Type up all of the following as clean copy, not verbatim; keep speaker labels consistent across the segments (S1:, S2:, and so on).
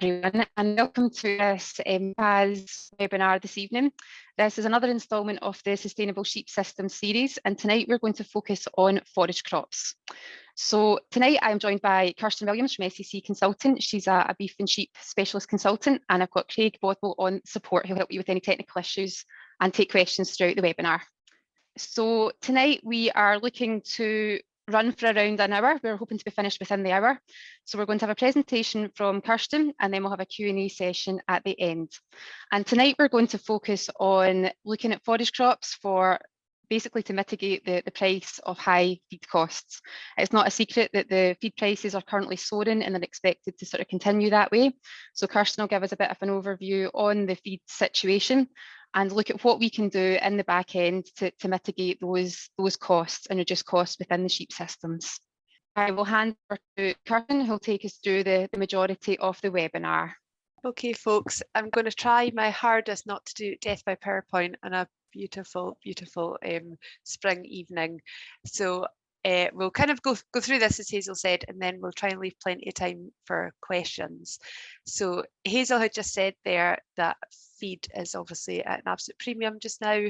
S1: Everyone, and welcome to this PAS webinar this evening. This is another instalment of the Sustainable Sheep Systems series, and tonight we're going to focus on forage crops. So tonight I'm joined by Kirsten Williams from SEC Consultant. She's a beef and sheep specialist consultant, and I've got Craig Bodwell on support who'll help you with any technical issues and take questions throughout the webinar. So tonight we are looking to run for around an hour. We're hoping to be finished within the hour. So we're going to have a presentation from Kirsten, and then we'll have a Q&A session at the end. And tonight we're going to focus on looking at forage crops for basically to mitigate the price of high feed costs. It's not a secret that the feed prices are currently soaring and they're expected to sort of continue that way. So Kirsten will give us a bit of an overview on the feed situation and look at what we can do in the back end to mitigate those costs and reduce costs within the sheep systems. I will hand over to Kirsten, who'll take us through the majority of the webinar.
S2: Okay, folks, I'm going to try my hardest not to do death by PowerPoint on a beautiful, beautiful spring evening. So we'll kind of go through this, as Hazel said, and then we'll try and leave plenty of time for questions. So Hazel had just said there that feed is obviously at an absolute premium just now,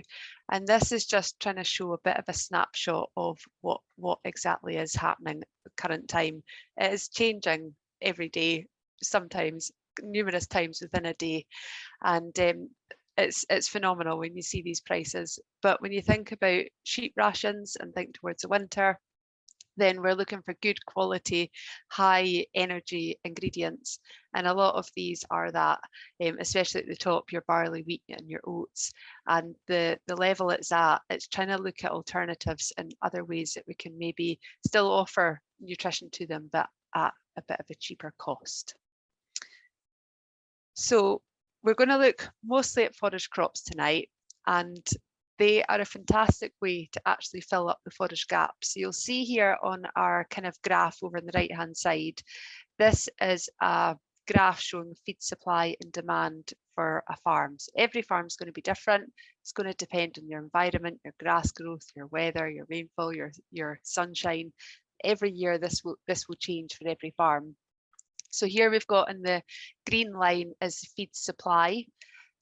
S2: and this is just trying to show a bit of a snapshot of what exactly is happening at the current time. It is changing every day, sometimes numerous times within a day, and it's phenomenal when you see these prices. But when you think about sheep rations and think towards the winter, then we're looking for good quality, high energy ingredients. And a lot of these are that, especially at the top, your barley, wheat and your oats. And the level it's at, it's trying to look at alternatives and other ways that we can maybe still offer nutrition to them, but at a bit of a cheaper cost. So we're going to look mostly at forage crops tonight, and they are a fantastic way to actually fill up the forage gap. So you'll see here on our kind of graph over on the right hand side, this is a graph showing feed supply and demand for a farm. So every farm is going to be different. It's going to depend on your environment, your grass growth, your weather, your rainfall, your sunshine. Every year this will change for every farm. So here we've got in the green line is feed supply.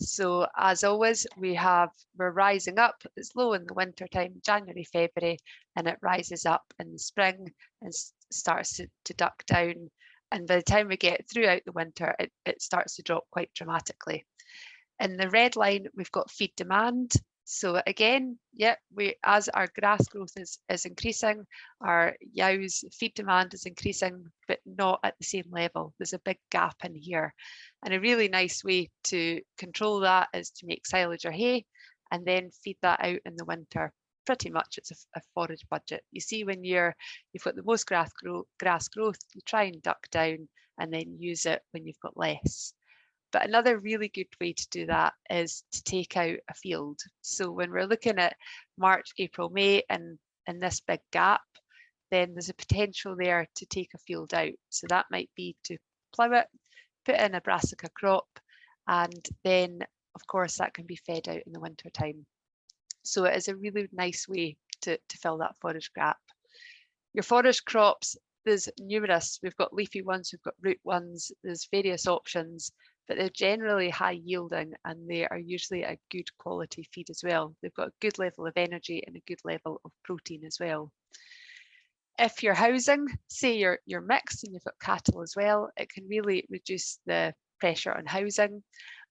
S2: So as always, we're rising up. It's low in the winter time, January, February, and it rises up in the spring and starts to duck down. And by the time we get throughout the winter, it starts to drop quite dramatically. In the red line, we've got feed demand. So again, yeah, as our grass growth is increasing, our yow's feed demand is increasing, but not at the same level. There's a big gap in here. And a really nice way to control that is to make silage or hay and then feed that out in the winter. Pretty much it's a forage budget. You see when you've got the most grass growth, you try and duck down and then use it when you've got less. But another really good way to do that is to take out a field. So when we're looking at March, April, May and this big gap, then there's a potential there to take a field out. So that might be to plough it, put in a brassica crop, and then of course that can be fed out in the winter time. So it is a really nice way to fill that forage gap. Your forage crops, there's numerous. We've got leafy ones, we've got root ones, there's various options, but they're generally high yielding and they are usually a good quality feed as well. They've got a good level of energy and a good level of protein as well. If you're housing, say you're mixed and you've got cattle as well, it can really reduce the pressure on housing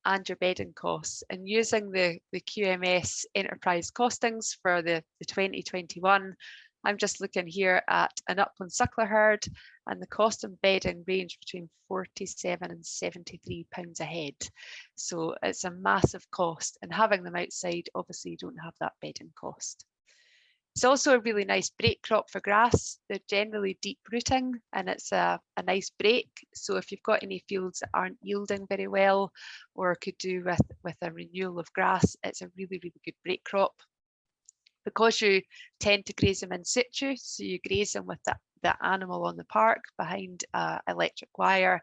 S2: and your bedding costs. And using the QMS enterprise costings for the 2021, I'm just looking here at an upland suckler herd, and the cost of bedding range between £47 and £73 a head. So it's a massive cost, and having them outside, obviously you don't have that bedding cost. It's also a really nice break crop for grass. They're generally deep rooting and it's a nice break. So if you've got any fields that aren't yielding very well or could do with a renewal of grass, it's a really, really good break crop. Because you tend to graze them in situ, so you graze them with the animal on the park behind electric wire,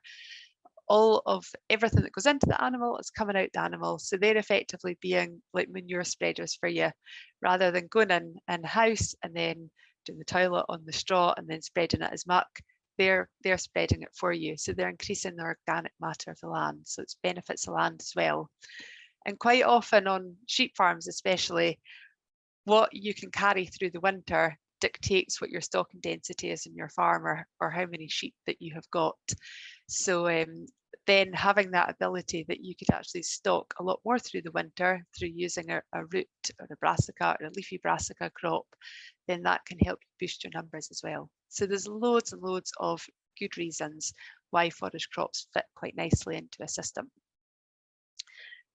S2: all of everything that goes into the animal is coming out the animal. So they're effectively being like manure spreaders for you, rather than going in house and then doing the toilet on the straw and then spreading it as muck. they're spreading it for you. So they're increasing the organic matter of the land. So it benefits the land as well. And quite often on sheep farms especially, what you can carry through the winter dictates what your stocking density is in your farm, or how many sheep that you have got. So then having that ability that you could actually stock a lot more through the winter through using a root or a brassica or a leafy brassica crop, then that can help you boost your numbers as well. So there's loads and loads of good reasons why forage crops fit quite nicely into a system.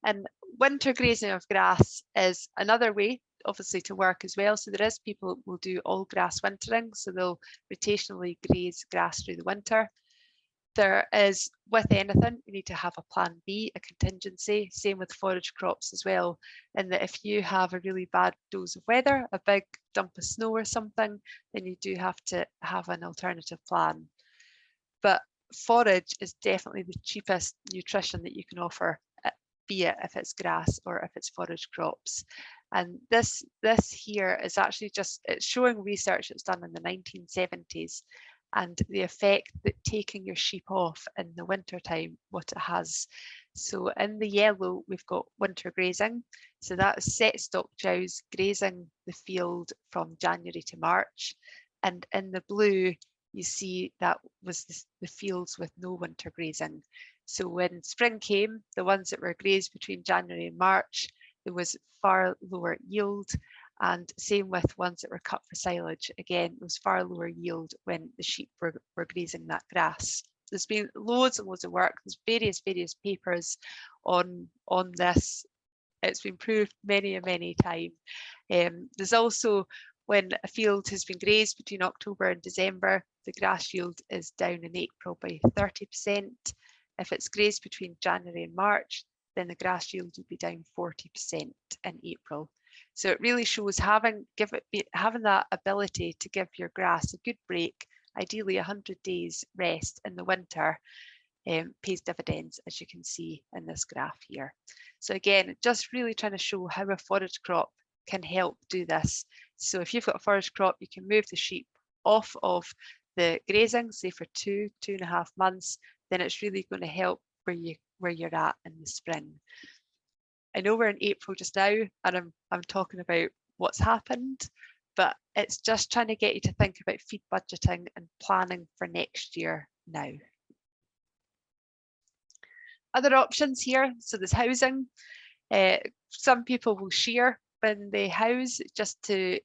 S2: And winter grazing of grass is another way, obviously, to work as well. So there is people who will do all grass wintering, so they'll rotationally graze grass through the winter. There is, with anything, you need to have a plan B, a contingency. Same with forage crops as well, in that if you have a really bad dose of weather, a big dump of snow or something, then you do have to have an alternative plan. But forage is definitely the cheapest nutrition that you can offer, be it if it's grass or if it's forage crops. And this here is actually it's showing research that's done in the 1970s and the effect that taking your sheep off in the winter time, what it has. So in the yellow, we've got winter grazing. So that is set stock cows grazing the field from January to March. And in the blue, you see that was the fields with no winter grazing. So when spring came, the ones that were grazed between January and March, there was far lower yield. And same with ones that were cut for silage. Again, it was far lower yield when the sheep were grazing that grass. There's been loads and loads of work. There's various papers on this. It's been proved many and many times. There's also, when a field has been grazed between October and December, the grass yield is down in April by 30%. If it's grazed between January and March, then the grass yield would be down 40% in April. So it really shows having that ability to give your grass a good break, ideally 100 days rest in the winter, pays dividends, as you can see in this graph here. So again, just really trying to show how a forage crop can help do this. So if you've got a forage crop, you can move the sheep off of the grazing, say for 2.5 months, then it's really going to help where you're at in the spring. I know we're in April just now, and I'm talking about what's happened, but it's just trying to get you to think about feed budgeting and planning for next year now. Other options here, so there's housing. Some people will shear when they house just to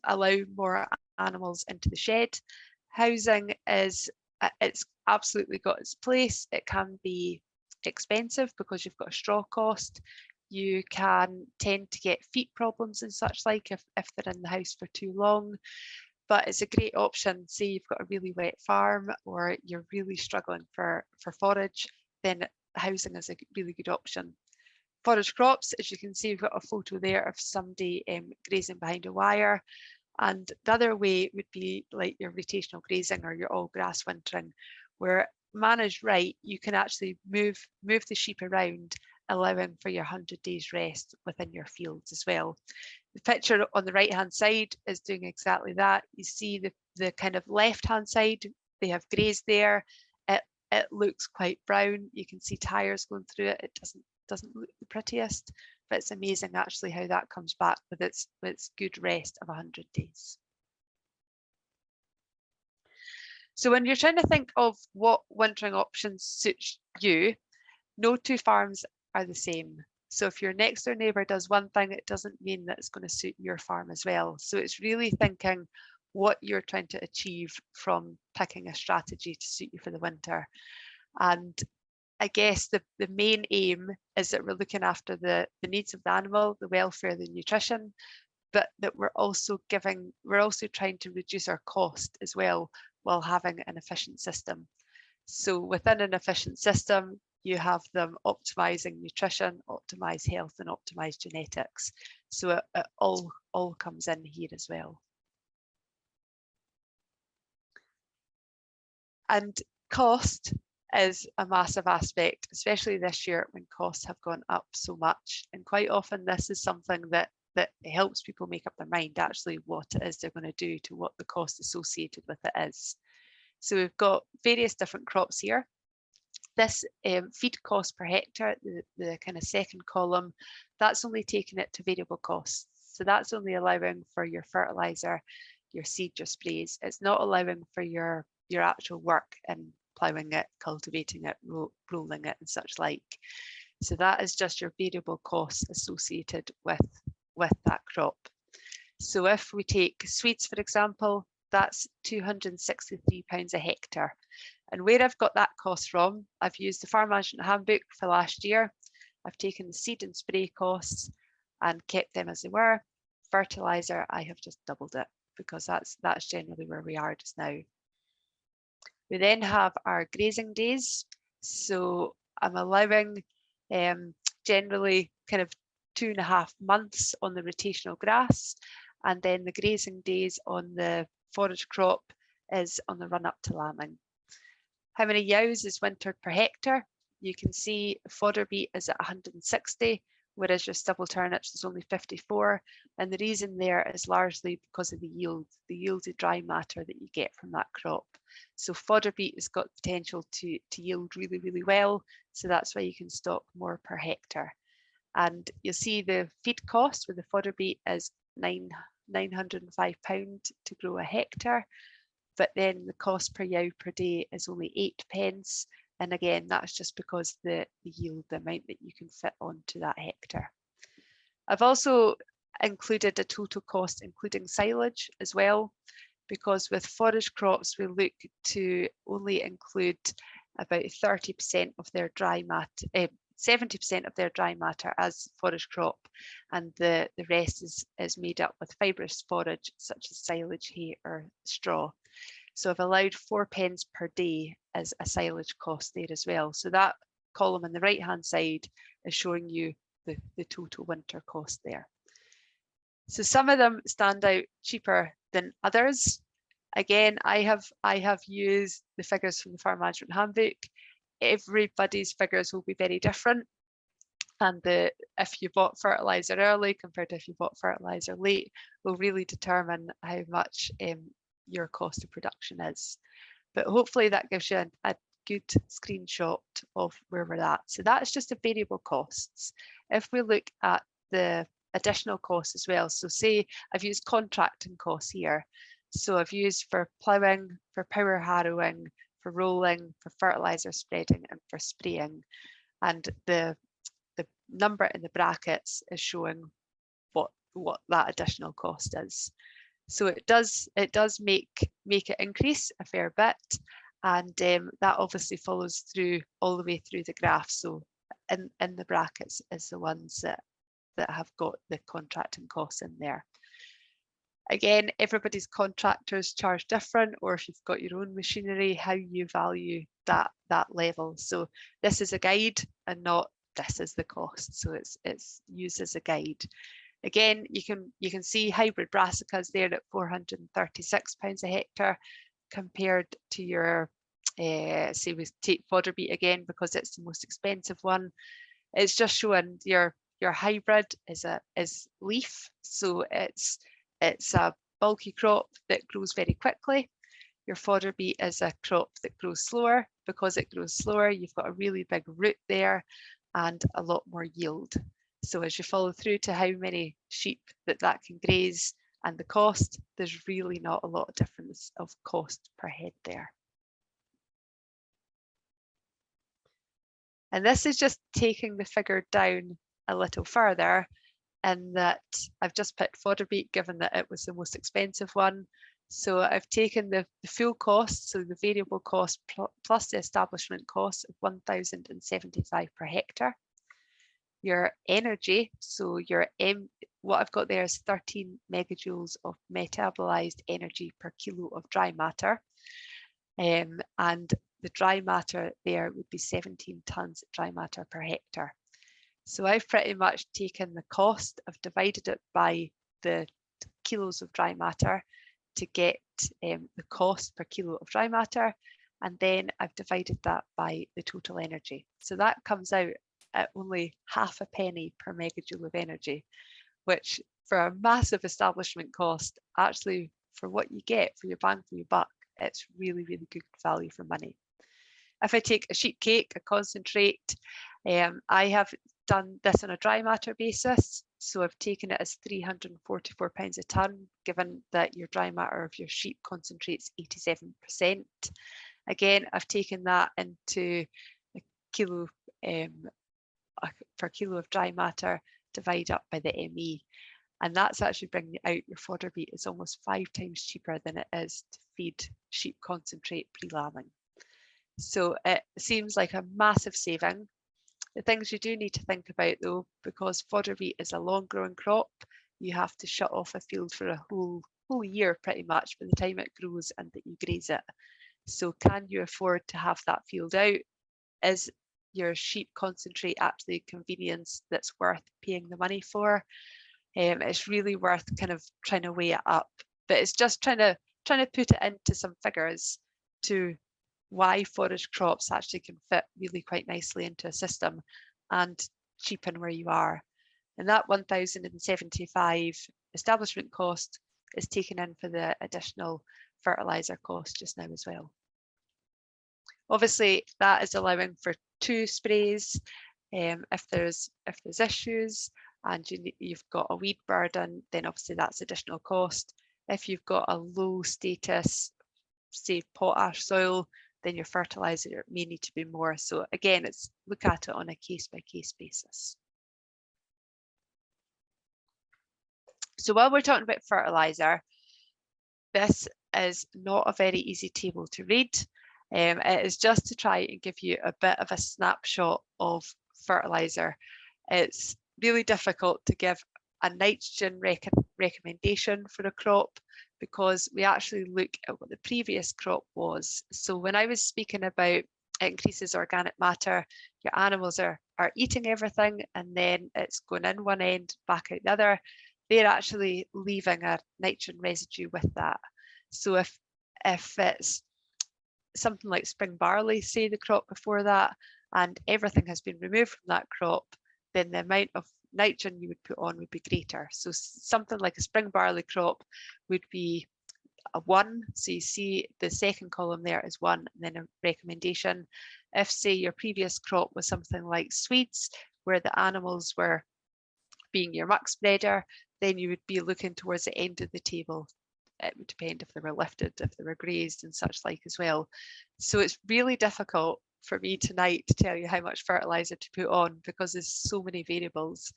S2: allow more animals into the shed. Housing it's absolutely got its place. It can be expensive because you've got a straw cost. You can tend to get feet problems and such like if they're in the house for too long, but it's a great option. Say you've got a really wet farm or you're really struggling for forage, then housing is a really good option. Forage crops, as you can see, we've got a photo there of somebody grazing behind a wire. And the other way would be like your rotational grazing or your all grass wintering, where managed right, you can actually move the sheep around, allowing for your 100 days rest within your fields as well. The picture on the right hand side is doing exactly that. You see the kind of left hand side, they have grazed there. It looks quite brown. You can see tires going through it. It doesn't look the prettiest, but it's amazing actually how that comes back with its good rest of 100 days. So when you're trying to think of what wintering options suit you, no two farms are the same. So if your next door neighbour does one thing, it doesn't mean that it's going to suit your farm as well. So it's really thinking what you're trying to achieve from picking a strategy to suit you for the winter. And I guess the main aim is that we're looking after the needs of the animal, the welfare, the nutrition, but that we're also trying to reduce our cost as well while having an efficient system. So within an efficient system, you have them optimizing nutrition, optimize health, and optimize genetics. So it all comes in here as well. And cost is a massive aspect, especially this year when costs have gone up so much. And quite often this is something that helps people make up their mind actually what it is they're going to do to what the cost associated with it is. So we've got various different crops here. This feed cost per hectare, the kind of second column, that's only taking it to variable costs. So that's only allowing for your fertiliser, your seed, your sprays. It's not allowing for your actual work in ploughing it, cultivating it, rolling it and such like. So that is just your variable costs associated with that crop. So if we take Swedes, for example, that's £263 a hectare. And where I've got that cost from, I've used the Farm Management Handbook for last year. I've taken the seed and spray costs and kept them as they were. Fertiliser, I have just doubled it because that's generally where we are just now. We then have our grazing days. So I'm allowing generally kind of 2.5 months on the rotational grass, and then the grazing days on the forage crop is on the run up to lambing. How many yows is wintered per hectare? You can see fodder beet is at 160, whereas your stubble turnips is only 54. And the reason there is largely because of the yielded dry matter that you get from that crop. So fodder beet has got potential to yield really, really well. So that's why you can stock more per hectare. And you'll see the feed cost with the fodder beet is £905 to grow a hectare. But then the cost per yow per day is only 8 pence. And again, that's just because the yield, the amount that you can fit onto that hectare. I've also included a total cost, including silage as well, because with forage crops, we look to only include about 30% of their dry matter, 70% of their dry matter as forage crop, and the rest is made up with fibrous forage such as silage, hay or straw. So I've allowed 4 pence per day as a silage cost there as well. So that column on the right hand side is showing you the total winter cost there. So some of them stand out cheaper than others. Again, I have used the figures from the Farm Management Handbook. Everybody's figures will be very different. And if you bought fertiliser early compared to if you bought fertiliser late will really determine how much your cost of production is. But hopefully that gives you a good screenshot of where we're at. So that's just the variable costs. If we look at the additional costs as well, so say I've used contracting costs here. So I've used for ploughing, for power harrowing, for rolling, for fertiliser spreading and for spraying. And the number in the brackets is showing what that additional cost is. So it does make it increase a fair bit, and that obviously follows through all the way through the graph. So in the brackets is the ones that have got the contracting costs in there. Again, everybody's contractors charge different, or if you've got your own machinery, how you value that level. So this is a guide and not this is the cost. So it's used as a guide. Again, you can see hybrid brassicas there at £436 a hectare compared to your, say we take fodder beet again because it's the most expensive one. It's just showing your hybrid is leaf, so it's a bulky crop that grows very quickly. Your fodder beet is a crop that grows slower. Because it grows slower, you've got a really big root there and a lot more yield. So as you follow through to how many sheep that can graze and the cost, there's really not a lot of difference of cost per head there. And this is just taking the figure down a little further, in that I've just picked fodder beet given that it was the most expensive one. So I've taken the full cost, so the variable cost plus the establishment cost of £1,075 per hectare. Your energy, so what I've got there is 13 megajoules of metabolized energy per kilo of dry matter. And the dry matter there would be 17 tonnes of dry matter per hectare. So I've pretty much taken the cost, I've divided it by the kilos of dry matter to get the cost per kilo of dry matter, and then I've divided that by the total energy. So that comes out at only half a penny per megajoule of energy, which for a massive establishment cost, actually for what you get for your bang for your buck, it's really, really good value for money. If I take a sheep cake, a concentrate, I have done this on a dry matter basis. So I've taken it as £344 a tonne, given that your dry matter of your sheep concentrates 87%. Again, I've taken that into a kilo per kilo of dry matter, divide up by the ME. And that's actually bringing out your fodder beet is almost 5 times cheaper than it is to feed sheep concentrate pre-lambing. So it seems like a massive saving. The things you do need to think about though, because fodder beet is a long growing crop, you have to shut off a field for a whole year pretty much by the time it grows and that you graze it. So can you afford to have that field out? Is your sheep concentrate actually convenience that's worth paying the money for? It's really worth kind of trying to weigh it up, but it's just trying to put it into some figures to why forage crops actually can fit really quite nicely into a system and cheapen where you are. And that 1,075 establishment cost is taken in for the additional fertiliser cost just now as well. Obviously, that is allowing for 2 sprays if there's issues and you've got a weed burden, then obviously that's additional cost. If you've got a low status, say potash soil, then your fertiliser may need to be more. So again, it's look at it on a case-by-case basis. So while we're talking about fertiliser, this is not a very easy table to read. It is just to try and give you a bit of a snapshot of fertiliser. It's really difficult to give a nitrogen recommendation for a crop because we actually look at what the previous crop was. So when I was speaking about it increases organic matter, your animals are eating everything and then it's going in one end, back out the other. They're actually leaving a nitrogen residue with that. So if it's something like spring barley, say the crop before that, and everything has been removed from that crop, then the amount of nitrogen you would put on would be greater. So something like a spring barley crop would be a 1. So you see the second column there is 1, and then a recommendation. If say your previous crop was something like Swedes, where the animals were being your muck spreader, then you would be looking towards the end of the table. It would depend if they were lifted, if they were grazed and such like as well. So it's really difficult for me tonight to tell you how much fertiliser to put on because there's so many variables,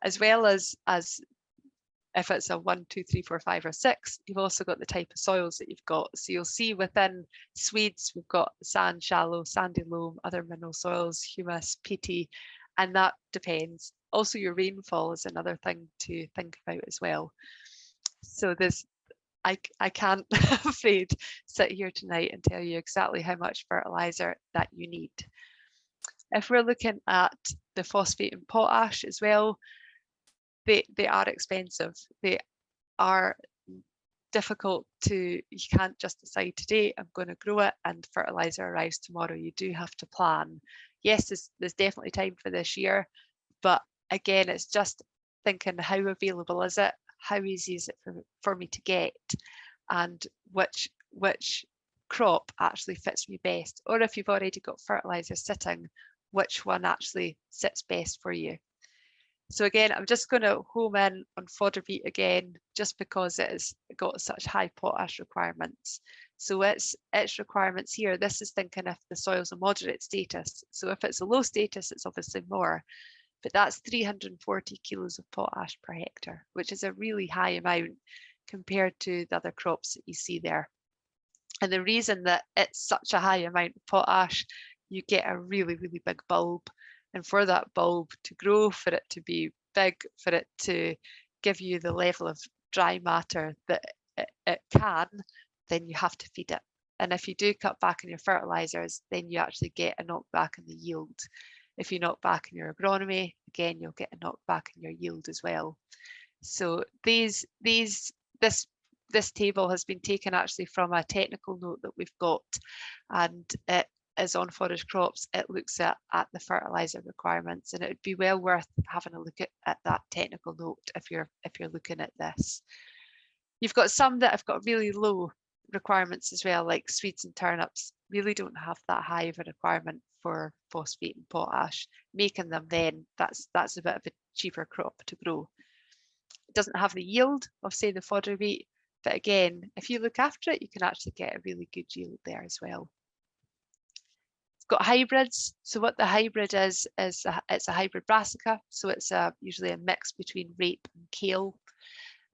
S2: as well as if it's a 1, 2, 3, 4, 5 or 6, you've also got the type of soils that you've got. So you'll see within Swedes, we've got sand, shallow, sandy loam, other mineral soils, humus, peaty, and that depends. Also your rainfall is another thing to think about as well. So I can't, I'm afraid, sit here tonight and tell you exactly how much fertiliser that you need. If we're looking at the phosphate and potash as well, they are expensive. They are difficult you can't just decide today, I'm going to grow it and fertiliser arrives tomorrow. You do have to plan. Yes, there's definitely time for this year, but again, it's just thinking how available is it? How easy is it for me to get, and which crop actually fits me best, or if you've already got fertiliser sitting, which one actually sits best for you. So again, I'm just going to home in on fodder beet again, just because it has got such high potash requirements. So its requirements here, this is thinking if the soil's a moderate status. So if it's a low status, it's obviously more. But that's 340 kilos of potash per hectare, which is a really high amount compared to the other crops that you see there. And the reason that it's such a high amount of potash, you get a really, really big bulb. And for that bulb to grow, for it to be big, for it to give you the level of dry matter that it can, then you have to feed it. And if you do cut back on your fertilisers, then you actually get a knockback in the yield. If you knock back in your agronomy, again, you'll get a knockback in your yield as well. So this table has been taken actually from a technical note that we've got, and it is on Forage Crops. It looks at the fertiliser requirements, and it would be well worth having a look at that technical note if you're looking at this. You've got some that have got really low requirements as well, like Swedes and turnips, really don't have that high of a requirement for phosphate and potash. Making them then, that's a bit of a cheaper crop to grow. It doesn't have the yield of, say, the fodder beet, but again, if you look after it, you can actually get a really good yield there as well. It's got hybrids. So what the hybrid is it's a hybrid brassica. So it's usually a mix between rape and kale.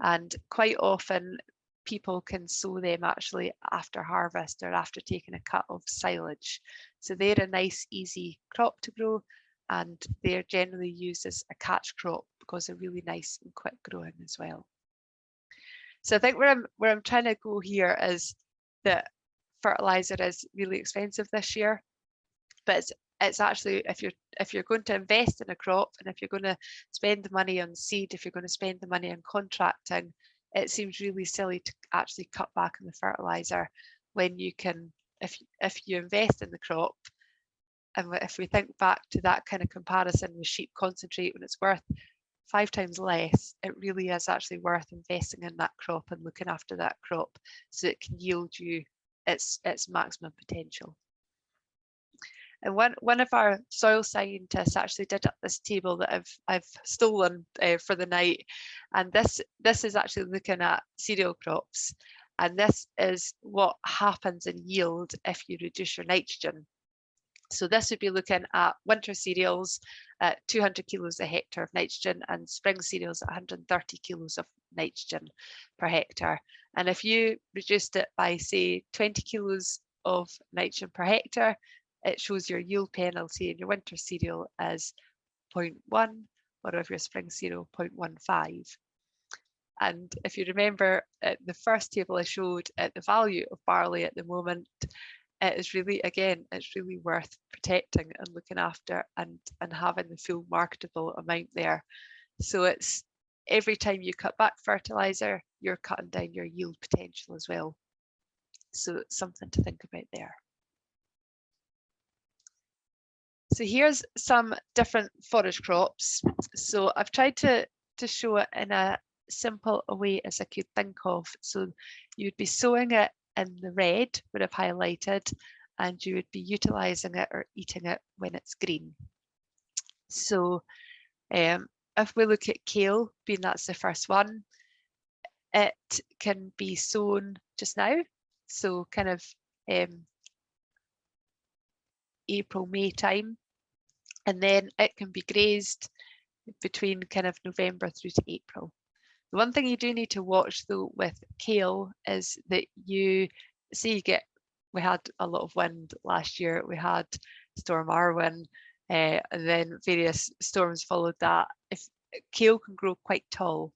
S2: And quite often people can sow them actually after harvest or after taking a cut of silage. So they're a nice, easy crop to grow, and they're generally used as a catch crop because they're really nice and quick growing as well. So I think where I'm trying to go here is that fertilizer is really expensive this year, but it's actually, if you're going to invest in a crop, and if you're going to spend the money on seed, if you're going to spend the money on contracting, it seems really silly to actually cut back on the fertilizer when you can, if you invest in the crop. And if we think back to that kind of comparison with sheep concentrate, when it's worth 5 times less, it really is actually worth investing in that crop and looking after that crop so it can yield you its maximum potential. And one of our soil scientists actually did up this table that I've stolen for the night, and this is actually looking at cereal crops, and this is what happens in yield if you reduce your nitrogen. So this would be looking at winter cereals at 200 kilos a hectare of nitrogen and spring cereals at 130 kilos of nitrogen per hectare. And if you reduced it by, say, 20 kilos of nitrogen per hectare, it shows your yield penalty in your winter cereal as 0.1, or of your spring cereal 0.15. And if you remember the first table I showed at the value of barley at the moment, it is really, again, it's really worth protecting and looking after and having the full marketable amount there. So it's every time you cut back fertilizer, you're cutting down your yield potential as well. So it's something to think about there. So here's some different forage crops. So I've tried to show it in a simple a way as I could think of. So you'd be sowing it in the red, where I've highlighted, and you would be utilising it or eating it when it's green. So if we look at kale, being that's the first one, it can be sown just now. So kind of April, May time, and then it can be grazed between kind of November through to April. The one thing you do need to watch though with kale is that you see we had a lot of wind last year. We had Storm Arwen, and then various storms followed that. If kale can grow quite tall,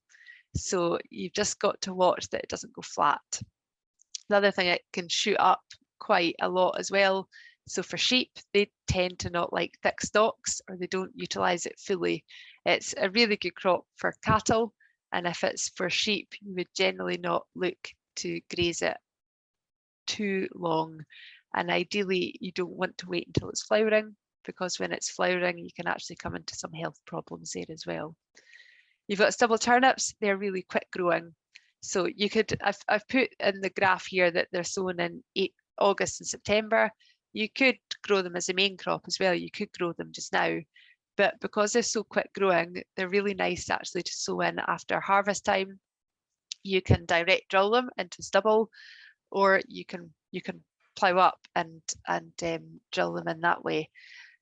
S2: so you've just got to watch that it doesn't go flat. The other thing, it can shoot up quite a lot as well. So for sheep, they tend to not like thick stalks, or they don't utilise it fully. It's a really good crop for cattle. And if it's for sheep, you would generally not look to graze it too long. And ideally, you don't want to wait until it's flowering, because when it's flowering, you can actually come into some health problems there as well. You've got stubble turnips, they're really quick growing. So you could, I've put in the graph here that they're sown in August and September. You could grow them as a main crop as well. You could grow them just now. But because they're so quick growing, they're really nice actually to sow in after harvest time. You can direct drill them into stubble, or you can plough up and drill them in that way.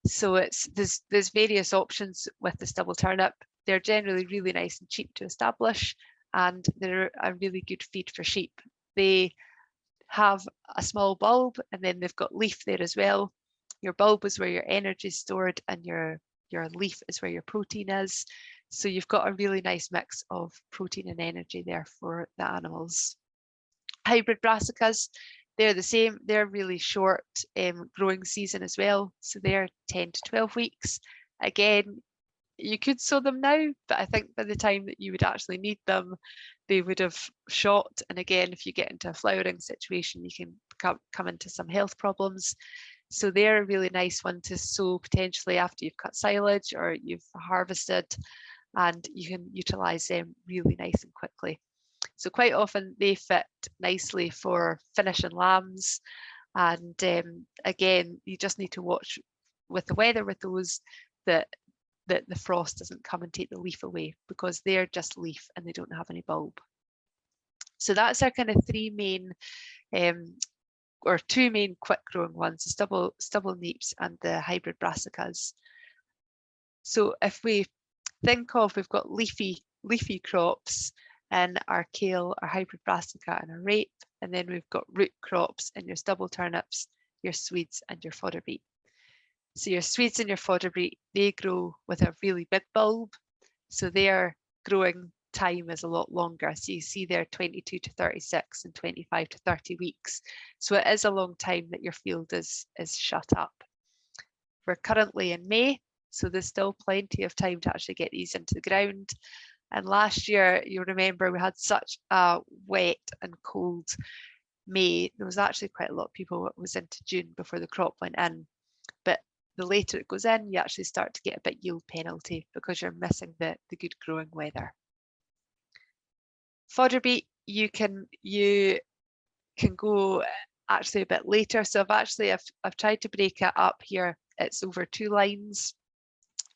S2: So there's various options with the stubble turnip. They're generally really nice and cheap to establish, and they're a really good feed for sheep. They have a small bulb, and then they've got leaf there as well. Your bulb is where your energy is stored, and your leaf is where your protein is. So you've got a really nice mix of protein and energy there for the animals. Hybrid brassicas, they're the same. They're really short growing season as well. So they're 10 to 12 weeks. Again, you could sow them now, but I think by the time that you would actually need them, they would have shot. And again, if you get into a flowering situation, you can come into some health problems. So they're a really nice one to sow potentially after you've cut silage or you've harvested, and you can utilise them really nice and quickly. So quite often they fit nicely for finishing lambs. And again, you just need to watch with the weather with those that the frost doesn't come and take the leaf away, because they're just leaf and they don't have any bulb. So that's our kind of three main or two main quick growing ones, the stubble neeps and the hybrid brassicas. So if we think of, we've got leafy crops in our kale, our hybrid brassica and our rape, and then we've got root crops in your stubble turnips, your Swedes and your fodder beet. So your Swedes and your fodder beet, they grow with a really big bulb, so their growing time is a lot longer. So you see there 22 to 36 and 25 to 30 weeks. So it is a long time that your field is shut up. We're currently in May, so there's still plenty of time to actually get these into the ground. And last year, you'll remember we had such a wet and cold May. There was actually quite a lot of people that was into June before the crop went in. But the later it goes in, you actually start to get a bit yield penalty because you're missing the good growing weather. Fodder beet, you can go actually a bit later. So I've tried to break it up here. It's over 2 lines,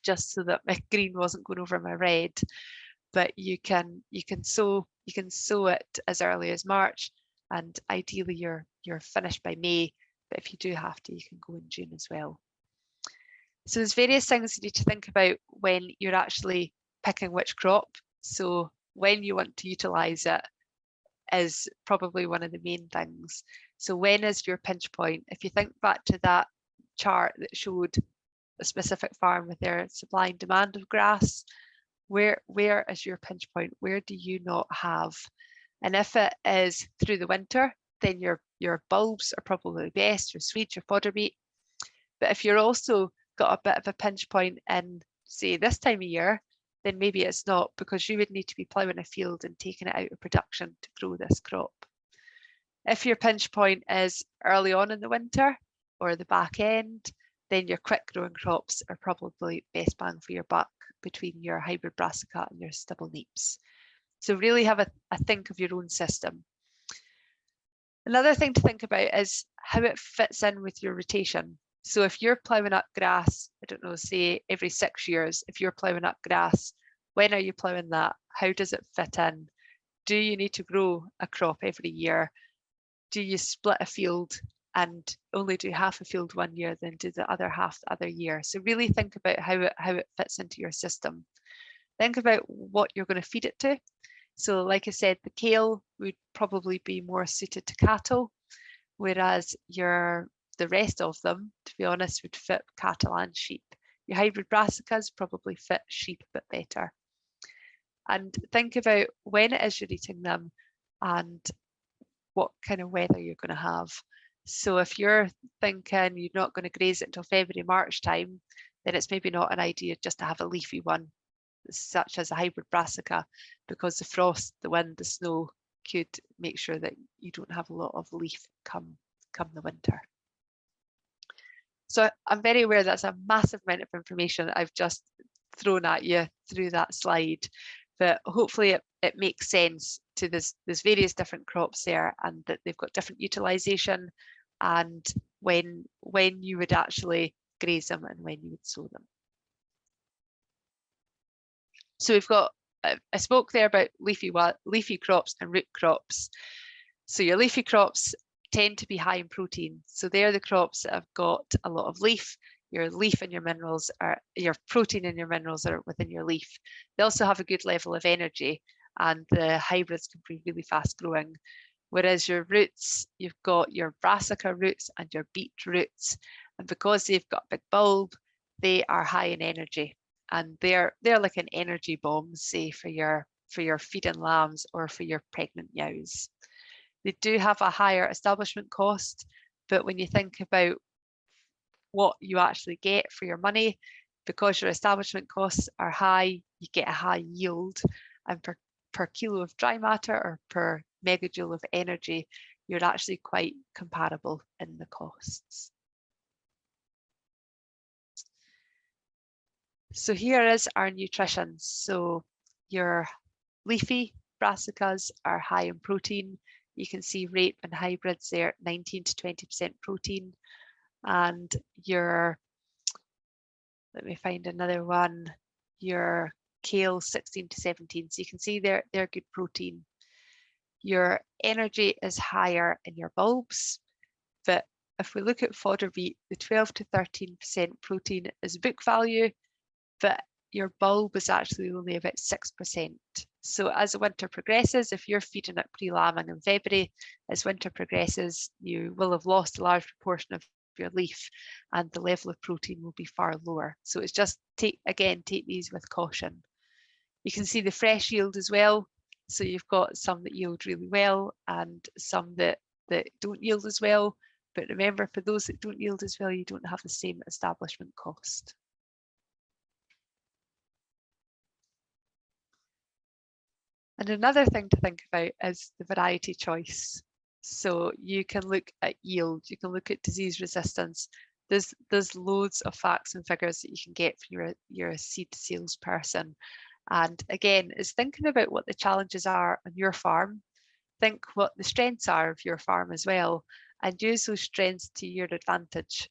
S2: just so that my green wasn't going over my red. But you can sow it as early as March, and ideally you're finished by May. But if you do have to, you can go in June as well. So there's various things you need to think about when you're actually picking which crop. So when you want to utilise it is probably one of the main things. So when is your pinch point? If you think back to that chart that showed a specific farm with their supply and demand of grass, where is your pinch point? Where do you not have? And if it is through the winter, then your bulbs are probably best, your Swedes, your fodder beet. But if you're also got a bit of a pinch point in, say, this time of year, then maybe it's not, because you would need to be ploughing a field and taking it out of production to grow this crop. If your pinch point is early on in the winter or the back end, then your quick growing crops are probably best bang for your buck between your hybrid brassica and your stubble neeps. So really have a think of your own system. Another thing to think about is how it fits in with your rotation. So if you're ploughing up grass, I don't know, say every 6 years, if you're ploughing up grass, when are you ploughing that? How does it fit in? Do you need to grow a crop every year? Do you split a field and only do half a field one year, then do the other half the other year? So really think about how it fits into your system. Think about what you're going to feed it to. So like I said, the kale would probably be more suited to cattle, whereas the rest of them, to be honest, would fit cattle and sheep. Your hybrid brassicas probably fit sheep a bit better. And think about when it is you're eating them and what kind of weather you're going to have. So if you're thinking you're not going to graze it until February, March time, then it's maybe not an idea just to have a leafy one, such as a hybrid brassica, because the frost, the wind, the snow could make sure that you don't have a lot of leaf come the winter. So I'm very aware that's a massive amount of information that I've just thrown at you through that slide, but hopefully it makes sense to there's various different crops there, and that they've got different utilisation, and when you would actually graze them and when you would sow them. So we've got, I spoke there about leafy crops and root crops. So your leafy crops tend to be high in protein. So they're the crops that have got a lot of leaf. Your leaf and your minerals are, your protein and your minerals are within your leaf. They also have a good level of energy, and the hybrids can be really fast growing. Whereas your roots, you've got your brassica roots and your beet roots. And because they've got a big bulb, they are high in energy. And they're like an energy bomb, say, for your feeding lambs or for your pregnant ewes. They do have a higher establishment cost, but when you think about what you actually get for your money, because your establishment costs are high, you get a high yield, and per kilo of dry matter or per megajoule of energy, you're actually quite comparable in the costs. So here is our nutrition. So your leafy brassicas are high in protein. You can see rape and hybrids there, 19 to 20% protein. And your, let me find another one, your kale 16 to 17. So you can see they're good protein. Your energy is higher in your bulbs, but if we look at fodder beet, the 12 to 13% protein is book value, but your bulb is actually only about 6%. So as the winter progresses, if you're feeding it pre-lambing in February, as winter progresses, you will have lost a large proportion of your leaf and the level of protein will be far lower. So it's just, take these with caution. You can see the fresh yield as well. So you've got some that yield really well and some that don't yield as well. But remember, for those that don't yield as well, you don't have the same establishment cost. And another thing to think about is the variety choice. So you can look at yield, you can look at disease resistance. There's loads of facts and figures that you can get from your seed salesperson. And again, it's thinking about what the challenges are on your farm. Think what the strengths are of your farm as well, and use those strengths to your advantage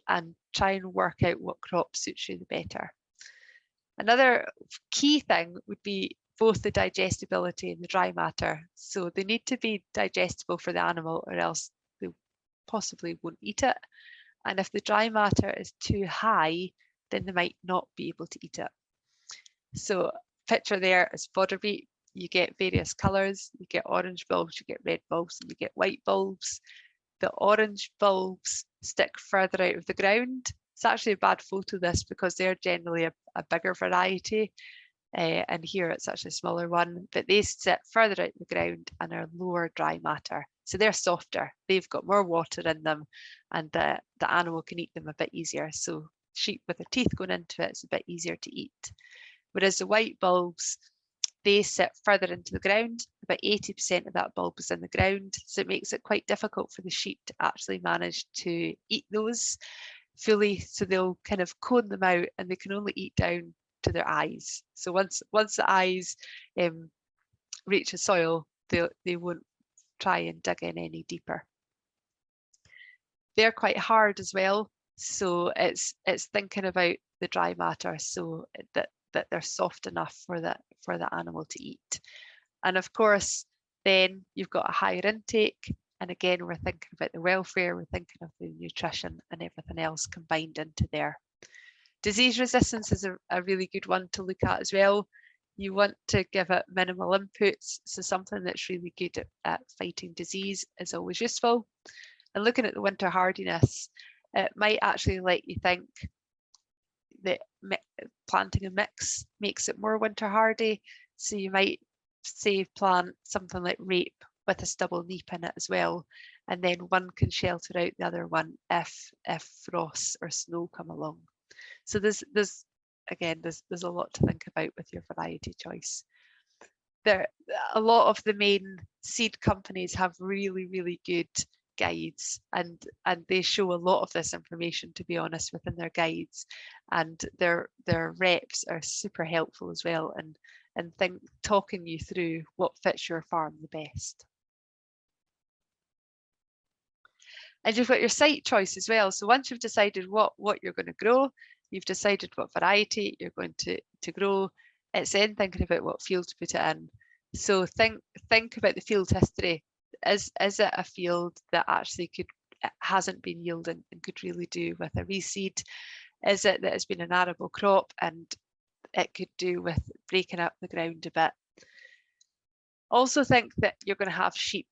S2: and try and work out what crop suits you the better. Another key thing would be both the digestibility and the dry matter. So they need to be digestible for the animal or else they possibly won't eat it. And if the dry matter is too high, then they might not be able to eat it. So picture there is fodder beet. You get various colours, you get orange bulbs, you get red bulbs, and you get white bulbs. The orange bulbs stick further out of the ground. It's actually a bad photo, this, because they're generally a bigger variety. And here it's actually a smaller one, but they sit further out the ground and are lower dry matter. So they're softer, they've got more water in them, and the animal can eat them a bit easier. So sheep with their teeth going into it, it's a bit easier to eat. Whereas the white bulbs, they sit further into the ground. About 80% of that bulb is in the ground. So it makes it quite difficult for the sheep to actually manage to eat those fully. So they'll kind of cone them out and they can only eat down to their eyes. So once the eyes reach the soil, they won't try and dig in any deeper. They're quite hard as well. So it's thinking about the dry matter so that they're soft enough for the animal to eat. And of course, then you've got a higher intake. And again, we're thinking about the welfare, we're thinking of the nutrition and everything else combined into there. Disease resistance is a really good one to look at as well. You want to give it minimal inputs. So something that's really good at fighting disease is always useful. And looking at the winter hardiness, it might actually let you think that planting a mix makes it more winter hardy. So you might say plant something like rape with a stubble neep in it as well, and then one can shelter out the other one if frost or snow come along. So there's a lot to think about with your variety choice. A lot of the main seed companies have really good guides, and they show a lot of this information, to be honest, within their guides, and their reps are super helpful as well, and talking you through what fits your farm the best. And you've got your site choice as well. So once you've decided what you're going to grow, you've decided what variety you're going to grow, it's then thinking about what field to put it in. So think about the field history. Is it a field that actually hasn't been yielding and could really do with a reseed? Is it that it's been an arable crop and it could do with breaking up the ground a bit? Also think that you're going to have sheep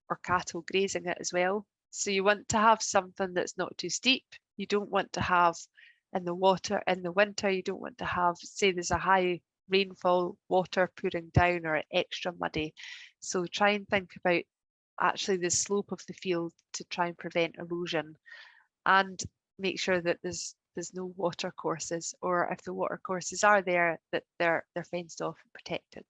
S2: or cattle grazing it as well. So you want to have something that's not too steep. You don't want to have in the winter, you don't want to have, say there's a high rainfall, water pouring down or extra muddy. So try and think about actually the slope of the field to try and prevent erosion, and make sure that there's no water courses, or if the water courses are there, that they're fenced off and protected.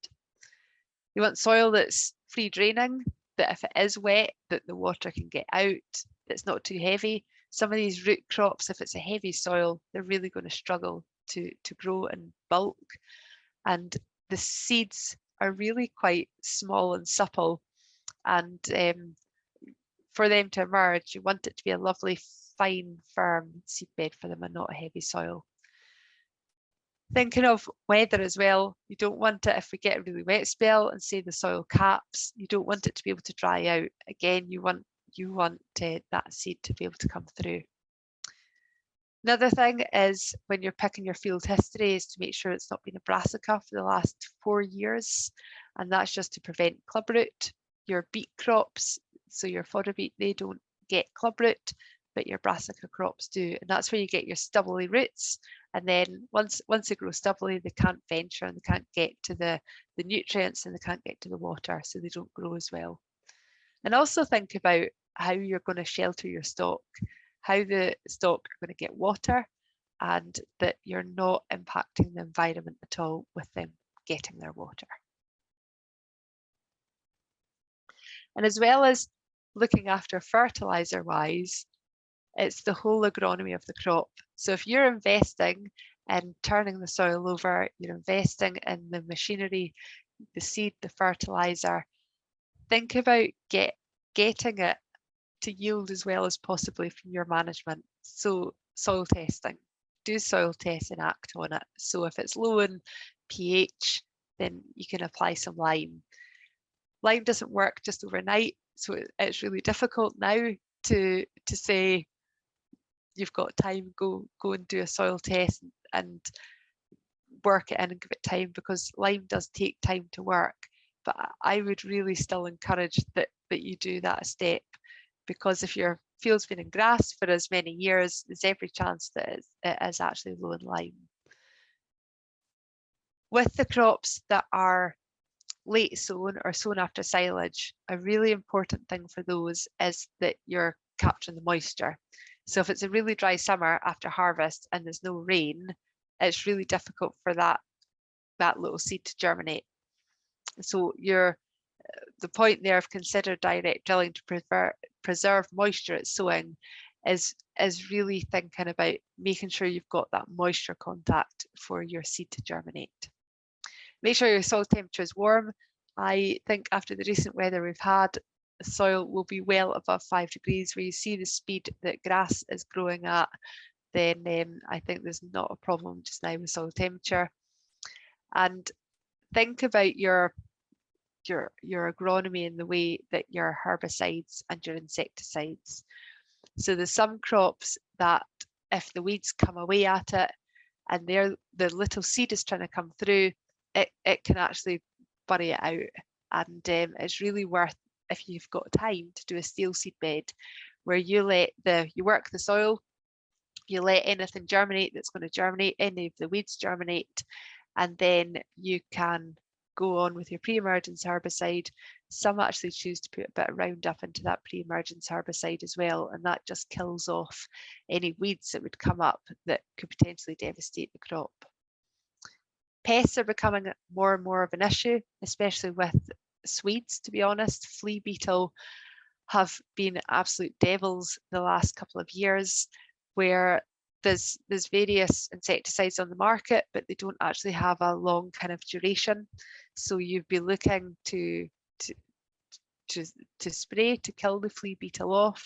S2: You want soil that's free draining, that if it is wet, that the water can get out, that's not too heavy. Some of these root crops, if it's a heavy soil, they're really going to struggle to grow in bulk. And the seeds are really quite small and supple, and for them to emerge, you want it to be a lovely, fine, firm seedbed for them and not a heavy soil. Thinking of weather as well, you don't want it, if we get a really wet spell and say the soil caps, you don't want it to be able to dry out. Again, you want that seed to be able to come through. Another thing is when you're picking your field history is to make sure it's not been a brassica for the last 4 years, and that's just to prevent clubroot. Your beet crops, so your fodder beet, they don't get clubroot, but your brassica crops do, and that's where you get your stubbly roots. And then once they grow stubbly, they can't venture and they can't get to the nutrients and they can't get to the water, so they don't grow as well. And also think about how you're going to shelter your stock, how the stock are going to get water, and that you're not impacting the environment at all with them getting their water. And as well as looking after fertiliser wise, it's the whole agronomy of the crop. So if you're investing in turning the soil over, you're investing in the machinery, the seed, the fertiliser, think about getting it to yield as well as possibly from your management. So soil testing, do soil tests and act on it. So if it's low in pH, then you can apply some lime. Lime doesn't work just overnight, so it's really difficult now to say you've got time, go and do a soil test and work it in and give it time, because lime does take time to work. But I would really still encourage that you do that step, because if your field's been in grass for as many years, there's every chance that it is actually low in lime. With the crops that are late sown or sown after silage, a really important thing for those is that you're capturing the moisture. So if it's a really dry summer after harvest and there's no rain, it's really difficult for that little seed to germinate. So the point there of consider direct drilling to preserve moisture at sowing is really thinking about making sure you've got that moisture contact for your seed to germinate. Make sure your soil temperature is warm. I think after the recent weather we've had, the soil will be well above 5 degrees, where you see the speed that grass is growing at, then I think there's not a problem just now with soil temperature. And think about your agronomy in the way that your herbicides and your insecticides. So there's some crops that if the weeds come away at it and the little seed is trying to come through, it can actually bury it out. And it's really worth, if you've got time, to do a steel seed bed where you work the soil, you let anything germinate that's going to germinate, any of the weeds germinate, and then you can go on with your pre-emergence herbicide. Some actually choose to put a bit of Roundup into that pre-emergence herbicide as well, and that just kills off any weeds that would come up that could potentially devastate the crop. Pests are becoming more and more of an issue, especially with Swedes, to be honest. Flea beetle have been absolute devils the last couple of years, where there's various insecticides on the market, but they don't actually have a long kind of duration. So you'd be looking to spray to kill the flea beetle off,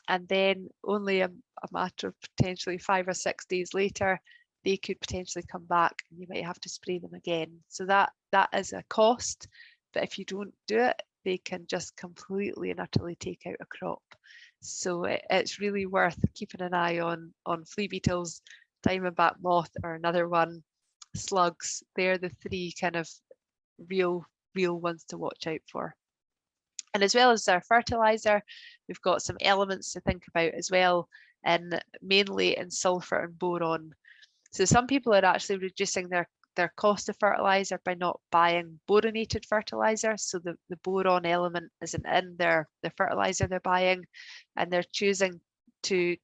S2: and then only a matter of potentially 5 or 6 days later, they could potentially come back and you might have to spray them again. So that is a cost, but if you don't do it, they can just completely and utterly take out a crop. So it's really worth keeping an eye on flea beetles, diamondback moth or another one, slugs. They're the 3 kind of real ones to watch out for. And as well as our fertiliser, we've got some elements to think about as well, and mainly in sulphur and boron. So some people are actually reducing their cost of fertiliser by not buying boronated fertiliser. So the boron element isn't in the fertiliser they're buying, and they're choosing to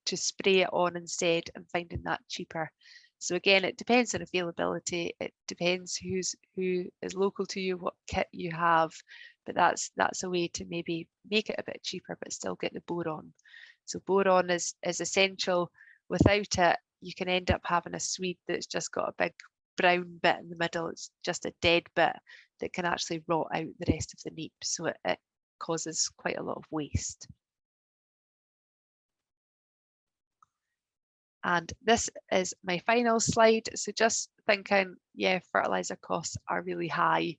S2: spray it on instead and finding that cheaper. So again, it depends on availability. It depends who is local to you, what kit you have, but that's a way to maybe make it a bit cheaper but still get the boron. So boron is essential. Without it, you can end up having a Swede that's just got a big brown bit in the middle. It's just a dead bit that can actually rot out the rest of the neep, so it causes quite a lot of waste. And this is my final slide. So just thinking, yeah, fertiliser costs are really high.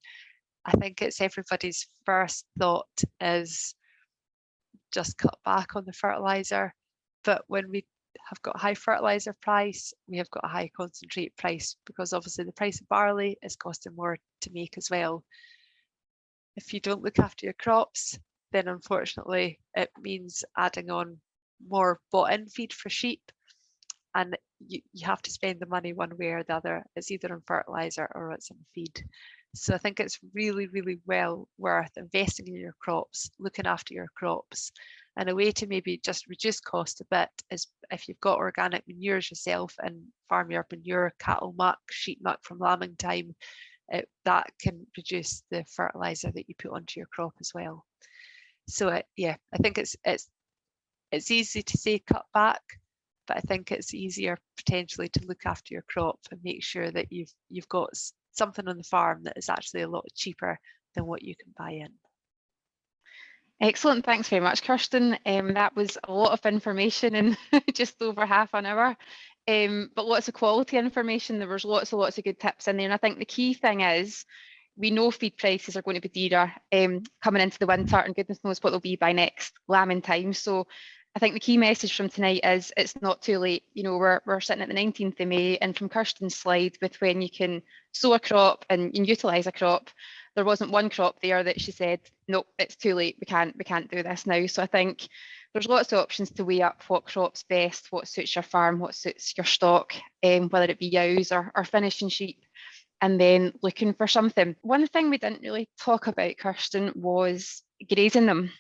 S2: I think it's everybody's first thought is just cut back on the fertiliser. But when we have got a high fertiliser price, we have got a high concentrate price, because obviously the price of barley is costing more to make as well. If you don't look after your crops, then unfortunately it means adding on more bought-in feed for sheep, and you have to spend the money one way or the other. It's either on fertiliser or it's on feed. So I think it's really, really well worth investing in your crops, looking after your crops. And a way to maybe just reduce cost a bit is if you've got organic manures yourself and farmyard manure, cattle muck, sheep muck from lambing time, that can reduce the fertiliser that you put onto your crop as well. So yeah, I think it's easy to say cut back, but I think it's easier potentially to look after your crop and make sure that you've got something on the farm that is actually a lot cheaper than what you can buy in.
S1: Excellent, thanks very much, Kirsten. That was a lot of information in just over half an hour, but lots of quality information. There was lots of good tips in there, and I think the key thing is we know feed prices are going to be dearer coming into the winter, and goodness knows what they'll be by next lambing time. So I think the key message from tonight is it's not too late. You know, we're sitting at the 19th of May, and from Kirsten's slide with when you can sow a crop and utilise a crop, there wasn't one crop there that she said, nope, it's too late, we can't do this now. So I think there's lots of options to weigh up what crop's best, what suits your farm, what suits your stock, whether it be ewes or finishing sheep, and then looking for something. One thing we didn't really talk about, Kirsten, was grazing them.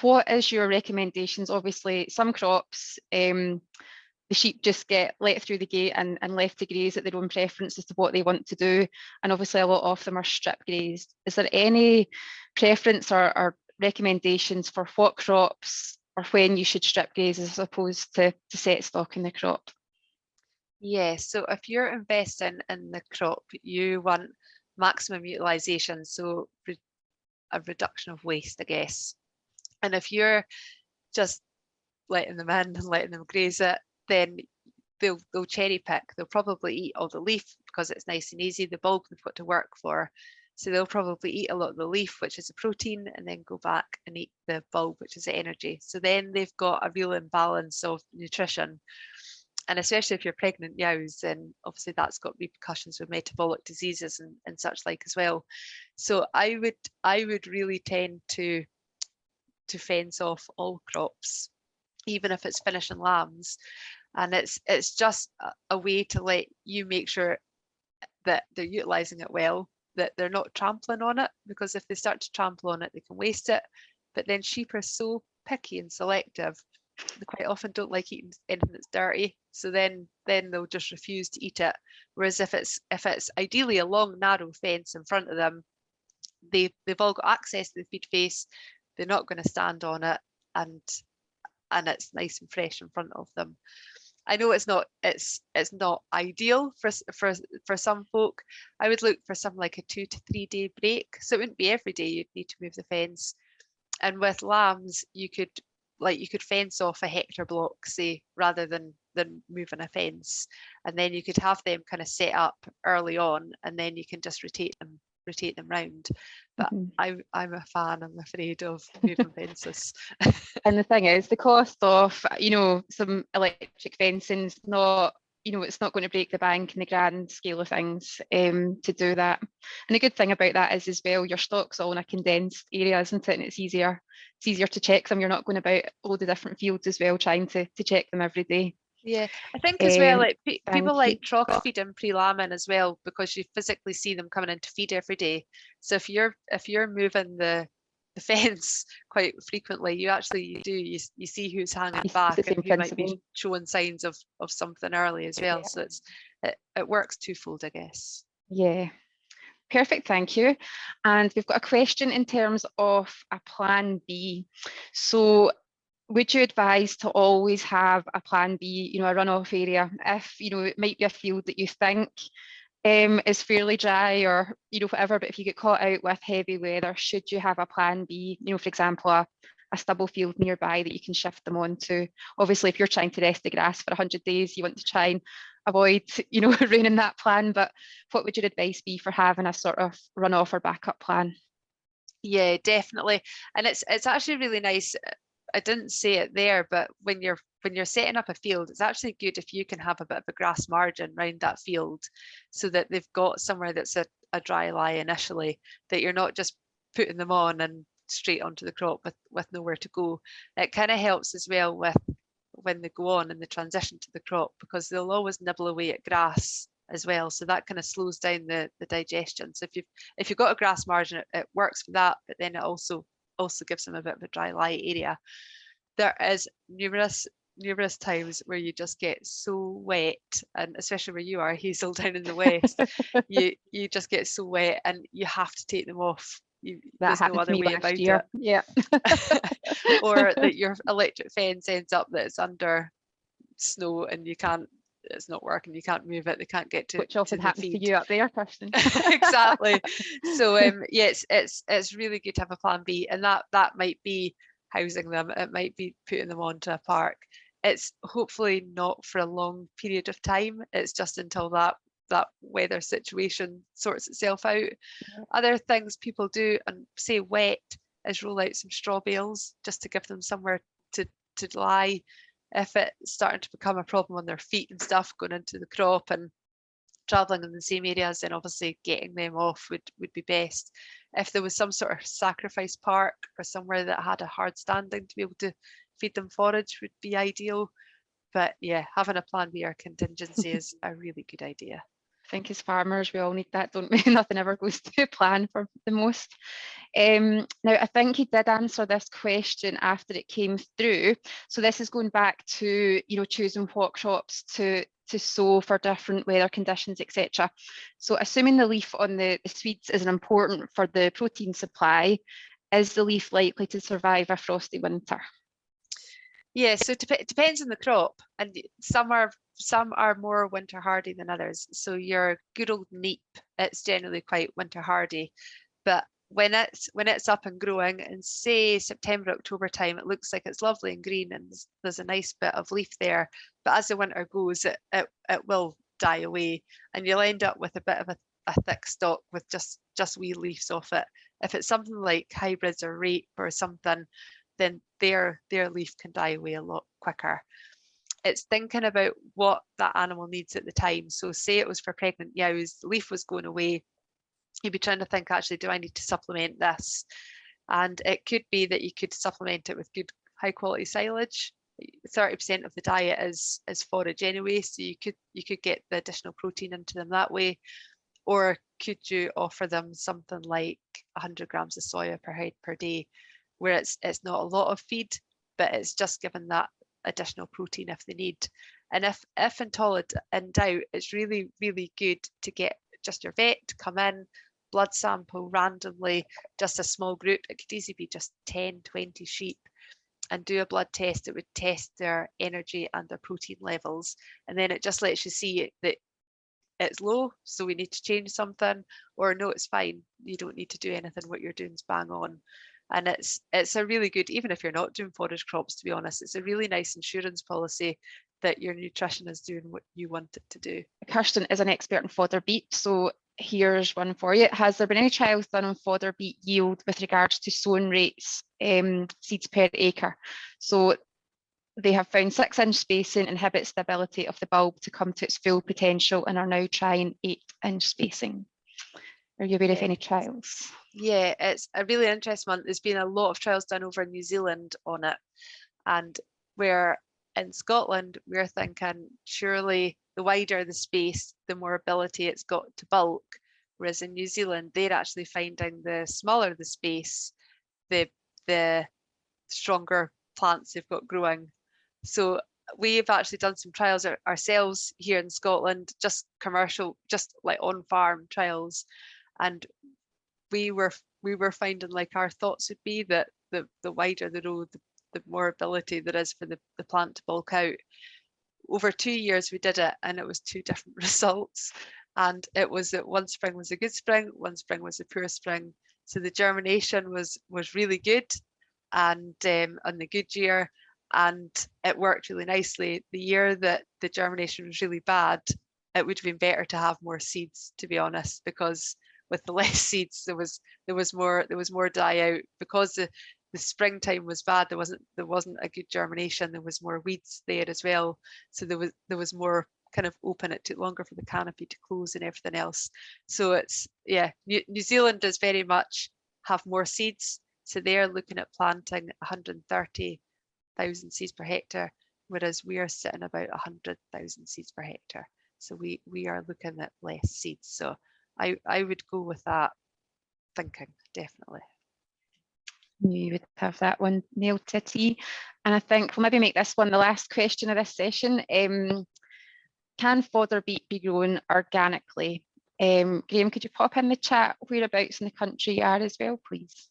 S1: What is your recommendations? Obviously, some crops, the sheep just get let through the gate and left to graze at their own preference as to what they want to do. And obviously a lot of them are strip grazed. Is there any preference or recommendations for what crops or when you should strip graze as opposed to set stock in the crop?
S2: Yeah, so if you're investing in the crop, you want maximum utilisation, so a reduction of waste, I guess. And if you're just letting them in and letting them graze it, then they'll cherry pick. They'll probably eat all the leaf because it's nice and easy. The bulb they've got to work for. So they'll probably eat a lot of the leaf, which is the protein, and then go back and eat the bulb, which is the energy. So then they've got a real imbalance of nutrition. And especially if you're pregnant ewes, then obviously that's got repercussions with metabolic diseases and such like as well. So I would really tend to fence off all crops, even if it's finishing lambs. And it's just a way to let you make sure that they're utilising it well, that they're not trampling on it, because if they start to trample on it, they can waste it. But then sheep are so picky and selective, they quite often don't like eating anything that's dirty. So then they'll just refuse to eat it. Whereas if it's ideally a long, narrow fence in front of them, they've all got access to the feed face, they're not going to stand on it, and it's nice and fresh in front of them. I know it's not ideal for some folk. I would look for something like a 2 to 3 day break. So it wouldn't be every day you'd need to move the fence. And with lambs, you could fence off a hectare block, say, rather than moving a fence. And then you could have them kind of set up early on, and then you can just rotate them round. But I'm a fan, I'm afraid, of moving fences.
S1: And the thing is, the cost of some electric fencing is not, it's not going to break the bank in the grand scale of things to do that. And the good thing about that is as well, your stock's all in a condensed area, isn't it? And it's easier to check them. You're not going about all the different fields as well, trying to check them every day.
S2: Yeah, I think as well, like people like trough feeding pre-lambing as well, because you physically see them coming in to feed every day. So if you're moving the fence quite frequently, you see who's hanging back and who might be showing signs of something early as well. So it works twofold, I guess.
S1: Yeah. Perfect, thank you. And we've got a question in terms of a plan B. So would you advise to always have a plan B, a runoff area, if, it might be a field that you think is fairly dry or, whatever, but if you get caught out with heavy weather, should you have a plan B, for example, a stubble field nearby that you can shift them onto? Obviously, if you're trying to rest the grass for 100 days, you want to try and avoid, ruining that plan, but what would your advice be for having a sort of runoff or backup plan?
S2: Yeah, definitely. And it's actually really nice. I didn't say it there, but when you're setting up a field, it's actually good if you can have a bit of a grass margin around that field so that they've got somewhere that's a dry lie initially, that you're not just putting them on and straight onto the crop with nowhere to go. It kind of helps as well with when they go on in the transition to the crop, because they'll always nibble away at grass as well, so that kind of slows down the digestion. So if you've got a grass margin, it works for that, but then it also gives them a bit of a dry lie area. There is numerous times where you just get so wet, and especially where you are, Hazel, down in the west, you just get so wet and you have to take them off. There's no other way about it.
S1: Yeah.
S2: Or that your electric fence ends up that it's under snow and it's not working, you can't move it, they can't get to
S1: which often
S2: to
S1: happens to you up there, Kirsten.
S2: Exactly. So yeah, it's really good to have a plan B, and that might be housing them, it might be putting them onto a park. It's hopefully not for a long period of time, it's just until that weather situation sorts itself out. Other things people do, and say wet, is roll out some straw bales just to give them somewhere to lie if it's starting to become a problem on their feet and stuff going into the crop and traveling in the same areas. Then obviously getting them off would be best. If there was some sort of sacrifice park or somewhere that had a hard standing to be able to feed them forage would be ideal. But yeah, having a plan B or contingency is a really good idea.
S1: I think as farmers, we all need that, don't we? Nothing ever goes to plan for the most. Now, I think he did answer this question after it came through. So this is going back to, choosing what crops to sow for different weather conditions, etc. So assuming the leaf on the Swedes isn't important for the protein supply, is the leaf likely to survive a frosty winter?
S2: Yeah, so it depends on the crop, and some are more winter hardy than others. So your good old neep, it's generally quite winter hardy, but when it's up and growing in, say, September, October time, it looks like it's lovely and green and there's a nice bit of leaf there, but as the winter goes, it will die away and you'll end up with a bit of a thick stalk with just wee leaves off it. If it's something like hybrids or rape or something, then their leaf can die away a lot quicker. It's thinking about what that animal needs at the time. So say it was for pregnant yows, the leaf was going away, you'd be trying to think, actually, do I need to supplement this? And it could be that you could supplement it with good high quality silage. 30% of the diet is forage anyway, so you could get the additional protein into them that way. Or could you offer them something like 100 grams of soya per head per day, where it's not a lot of feed, but it's just given that additional protein if they need. And if in doubt, it's really, really good to get just your vet to come in, blood sample randomly, just a small group. It could easily be just 10, 20 sheep, and do a blood test. It would test their energy and their protein levels. And then it just lets you see that it's low, so we need to change something, or no, it's fine, you don't need to do anything, what you're doing is bang on. And it's a really good, even if you're not doing forage crops, to be honest, it's a really nice insurance policy that your nutrition is doing what you want it to do.
S1: Kirsten is an expert in fodder beet, so here's one for you. Has there been any trials done on fodder beet yield with regards to sowing rates, seeds per acre? So they have found 6-inch spacing inhibits the ability of the bulb to come to its full potential and are now trying 8-inch spacing. Are you aware of any trials?
S2: Yeah, it's a really interesting one. There's been a lot of trials done over in New Zealand on it, and where in Scotland we're thinking surely the wider the space, the more ability it's got to bulk, whereas in New Zealand they're actually finding the smaller the space, the stronger plants they've got growing. So we've actually done some trials ourselves here in Scotland, just commercial, just like on farm trials, and we were finding, like, our thoughts would be that the wider the row, the more ability there is for the plant to bulk out. Over 2 years we did it, and it was 2 different results. And it was that one spring was a good spring, one spring was a poor spring. So the germination was really good, and on the good year, and it worked really nicely. The year that the germination was really bad, it would have been better to have more seeds, to be honest, because with the less seeds there was more die out, because the springtime was bad. There wasn't a good germination. There was more weeds there as well, so there was more kind of open. It took longer for the canopy to close and everything else. So it's, yeah, New Zealand does very much have more seeds, so they're looking at planting 130,000 seeds per hectare, whereas we are sitting about 100,000 seeds per hectare. So we are looking at less seeds. So I would go with that thinking, definitely.
S1: You would have that one nailed to a T. And I think we'll maybe make this one the last question of this session. Can fodder beet be grown organically? Graham, could you pop in the chat whereabouts in the country you are as well, please?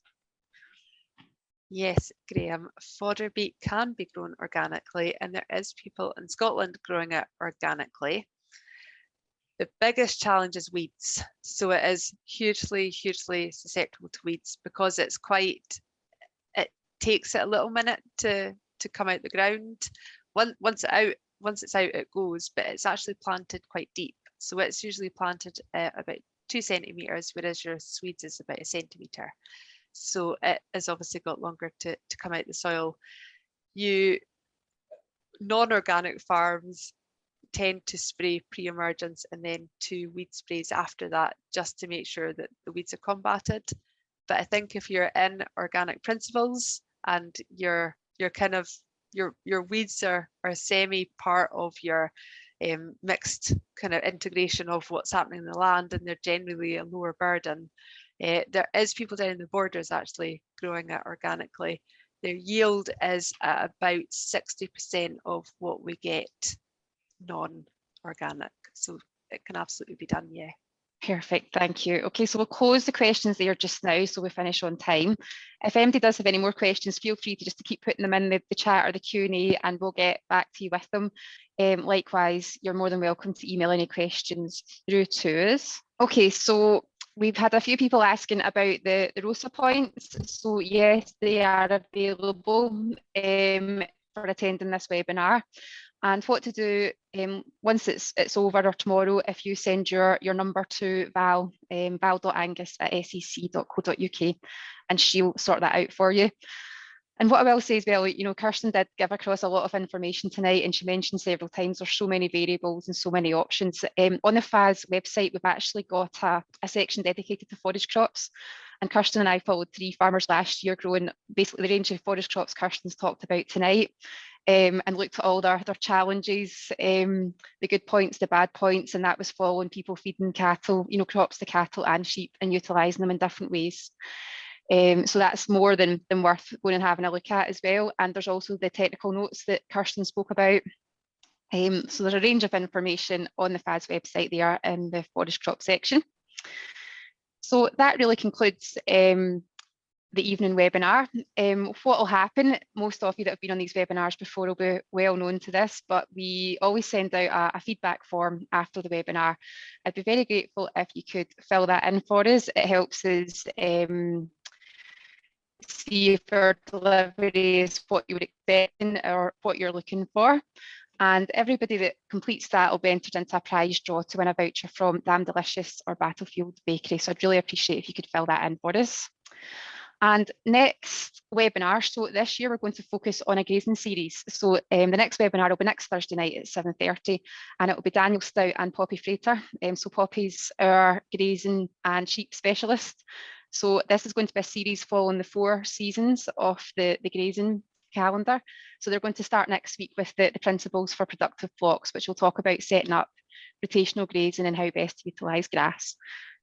S2: Yes, Graham, fodder beet can be grown organically, and there is people in Scotland growing it organically. The biggest challenge is weeds. So it is hugely, hugely susceptible to weeds, because it takes it a little minute to come out the ground. Once it's out, it goes, but it's actually planted quite deep. So it's usually planted about 2 centimetres, whereas your Swedes is about 1 centimetre. So it has obviously got longer to come out the soil. Non-organic farms tend to spray pre-emergence and then 2 weed sprays after that, just to make sure that the weeds are combated. But I think if you're in organic principles and your weeds are semi part of your mixed kind of integration of what's happening in the land, and they're generally a lower burden. There is people down in the borders actually growing it organically. Their yield is at about 60% of what we get non-organic. So it can absolutely be done, yeah.
S1: Perfect, thank you. Okay, so we'll close the questions there just now, so we finish on time. If anybody does have any more questions, feel free to keep putting them in the chat or the Q&A, and we'll get back to you with them. Likewise, you're more than welcome to email any questions through to us. Okay, so we've had a few people asking about the ROSA points. So yes, they are available for attending this webinar. And what to do once it's over, or tomorrow, if you send your number to Val, val.angus@sec.co.uk, and she'll sort that out for you. And what I will say as well, Kirsten did give across a lot of information tonight, and she mentioned several times there's so many variables and so many options. On the FAS website, we've actually got a section dedicated to forage crops. And Kirsten and I followed 3 farmers last year growing basically the range of forage crops Kirsten's talked about tonight. And looked at all their challenges, the good points, the bad points, and that was following people feeding cattle, crops to cattle and sheep, and utilising them in different ways. So that's more than worth going and having a look at as well. And there's also the technical notes that Kirsten spoke about. So there's a range of information on the FAS website there in the forage crop section. So that really concludes the evening webinar. What will happen, most of you that have been on these webinars before will be well known to this, but we always send out a feedback form after the webinar. I'd be very grateful if you could fill that in for us. It helps us see if our delivery is what you were expecting or what you're looking for. And everybody that completes that will be entered into a prize draw to win a voucher from Damn Delicious or Battlefield Bakery. So I'd really appreciate if you could fill that in for us. And next webinar, so this year we're going to focus on a grazing series. So the next webinar will be next Thursday night at 7:30, and it will be Daniel Stout and Poppy Frater. So Poppy's our grazing and sheep specialist. So this is going to be a series following the 4 seasons of the grazing calendar. So they're going to start next week with the principles for productive flocks, which will talk about setting up rotational grazing and how best to utilise grass.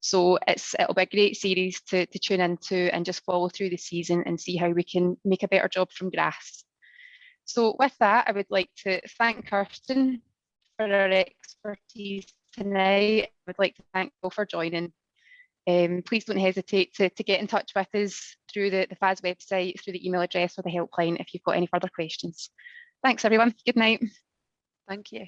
S1: So it'll be a great series to tune into and just follow through the season and see how we can make a better job from grass. So with that, I would like to thank Kirsten for her expertise tonight. I would like to thank you all for joining. Please don't hesitate to get in touch with us through the FAS website, through the email address or the helpline if you've got any further questions. Thanks everyone, good night.
S2: Thank you.